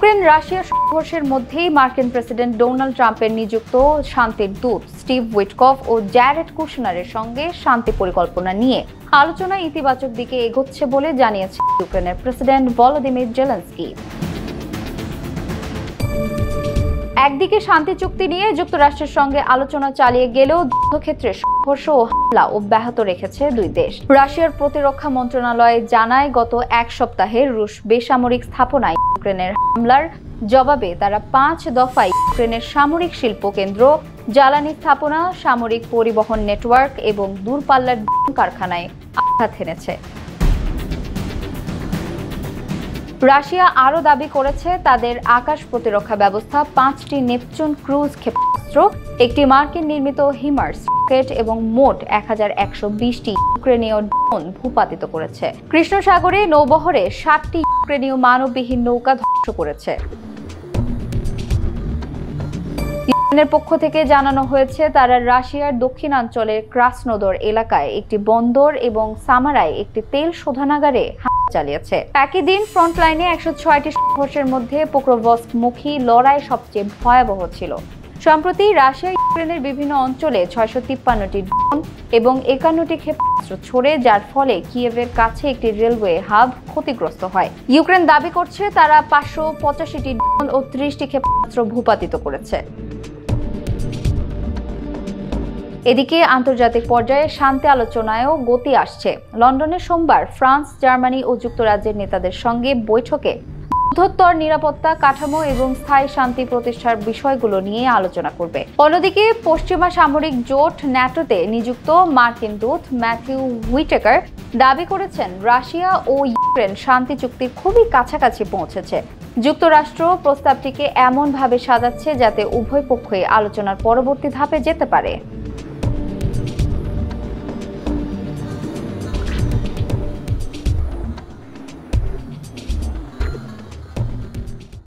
Ukraine Russia সংঘর্ষের মধ্যেই মার্কিন প্রেসিডেন্ট ডোনাল্ড ট্রাম্পের নিযুক্ত শান্তির দূত স্টিভ উইটকফ ও জ্যারেড কুশনারের সঙ্গে শান্তি পরিকল্পনা নিয়ে আলোচনা ইতিবাচক দিকে এগোচ্ছে বলে জানিয়েছে ইউক্রেনের প্রেসিডেন্ট ভলোদিমির জেলেনস্কি। একদিকে শান্তি চুক্তি নিয়ে যুক্তরাষ্ট্রের সঙ্গে আলোচনা চালিয়ে গেলেও যুদ্ধক্ষেত্রে সংঘর্ষ ও হামলা অব্যাহত রেখেছে দুই দেশ। রাশিয়ার প্রতিরক্ষা মন্ত্রণালয় জানায়, গত এক সপ্তাহে রুশ বেসামরিক স্থাপনায় ইউক্রেনের হামলার জবাবে তারা 5 দফায় ইউক্রেনের সামরিক শিল্প কেন্দ্র, জ্বালানি স্থাপনা, সামরিক পরিবহন নেটওয়ার্ক এবং দূরপাল্লার কারখানায় আঘাত হেনেছে। রাশিয়া আরও দাবি করেছে তাদের আকাশ প্রতিরক্ষা ব্যবস্থা 5টি নেপচুন ক্রুজ ক্ষেপণাস্ত্র, একটি মার্কিন নির্মিত হিমার্স রকেট এবং মোট 1120টি ইউক্রেনীয় ড্রোন ভূপাতিত করেছে। কৃষ্ণ সাগরে নৌবহরে 60টি ইউক্রেনীয় মানববিহীন নৌকা ধ্বংস করেছে। ইউক্রেনের পক্ষ থেকে জানানো হয়েছে তারা রাশিয়ার দক্ষিণাঞ্চলের ক্রাসনোদর এলাকায় একটি বন্দর এবং সামারায় একটি তেল শোধনাগারে চালিয়েছে। একই দিন ফ্রন্টলাইনে 106টি সংঘর্ষের মধ্যে পোক্রোভস্ক-মুখী লড়াই সবচেয়ে ভয়াবহ ছিল। সম্প্রতি রাশিয়া ইউক্রেনের বিভিন্ন অঞ্চলে 653টি ড্রোন এবং 51টি ক্ষেপণাস্ত্র ছোড়ে, যার ফলে কিয়েভের কাছে একটি রেলওয়ে হাব ক্ষতিগ্রস্ত হয়। ইউক্রেন দাবি করছে তারা 585টি ড্রোন ও 30টি ক্ষেপণাস্ত্র ভূপাতিত করেছে। এদিকে আন্তর্জাতিক পর্যায়ে শান্তি আলোচনায়ও গতি আসছে। লন্ডনে সোমবার ফ্রান্স, জার্মানি ও যুক্তরাজ্যের নেতাদের সঙ্গে বৈঠকে যুদ্ধোত্তর নিরাপত্তা কাঠামো এবং স্থায়ী শান্তি প্রতিষ্ঠার বিষয়গুলো নিয়ে আলোচনা করবে। অন্যদিকে পশ্চিমা সামরিক জোট ন্যাটোতে নিযুক্ত মার্কিন দূত ম্যাথিউ হুইটেকার দাবি করেছেন রাশিয়া ও ইউক্রেন শান্তি চুক্তির খুবই কাছাকাছি পৌঁছেছে। যুক্তরাষ্ট্র প্রস্তাবটিকে এমনভাবে সাজাচ্ছে যাতে উভয় পক্ষই আলোচনার পরবর্তী ধাপে যেতে পারে।